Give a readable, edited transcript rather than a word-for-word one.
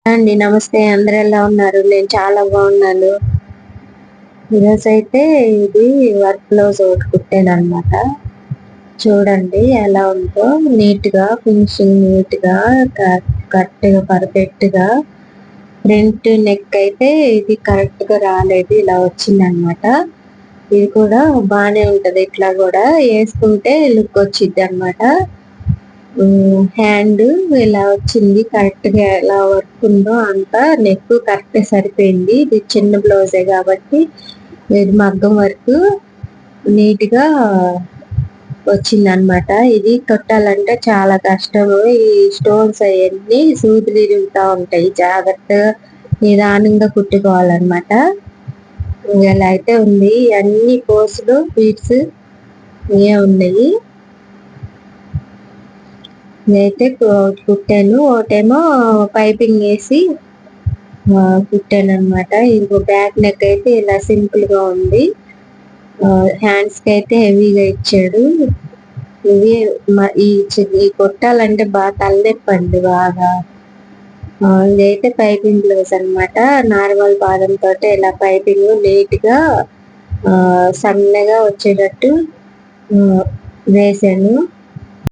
అండి నమస్తే. అందరు ఎలా ఉన్నారు? నేను చాలా బాగున్నాను. ఈరోజు అయితే ఇది వర్క్ బ్లౌజ్ ఒకటి కుట్టాను అనమాట. చూడండి ఎలా ఉందో, నీట్ గా ఫినిషింగ్, నీట్ గా కరెక్ట్ గా పర్ఫెక్ట్ గా. ఫ్రంట్ నెక్ అయితే ఇది కరెక్ట్ గా రాలేదు, ఇలా వచ్చింది అనమాట. ఇది కూడా బానే ఉంటది, ఇట్లా కూడా వేసుకుంటే లుక్ వచ్చింది అనమాట. హ్యాండ్ ఇలా వచ్చింది, కరెక్ట్ గా ఎలా వర్క్ ఉందో అంతా నెక్ కరెక్ట్ సరిపోయింది. ఇది చిన్న బ్లౌజే కాబట్టి ఇది మగ్గం వర్క్ నీట్ గా వచ్చింది అనమాట. ఇది కొట్టాలంటే చాలా కష్టము. ఈ స్టోన్స్ అవన్నీ సూదులు ఇరుగుతా ఉంటాయి, జాగ్రత్తగా నిదానంగా కుట్టుకోవాలన్నమాట. ఇలా అయితే ఉంది, అన్ని పోస్టులు బీట్స్ ఇవే ఉన్నాయి. నేనైతే కుట్టాను, ఒకటేమో పైపింగ్ వేసి కుట్టాను అనమాట. ఇంకో బ్యాక్ నెక్ అయితే ఇలా సింపుల్ గా ఉంది. హ్యాండ్స్ కి అయితే హెవీగా ఇచ్చాడు. ఇవి ఈ కుట్టాలంటే బాగా తలనొప్పి అండి బాగా. ఇదైతే పైపింగ్ బ్లౌజ్ అనమాట. నార్మల్ పాదం తోటి ఇలా పైపింగ్ నీట్ గా సన్నగా వచ్చేటట్టు వేసాను.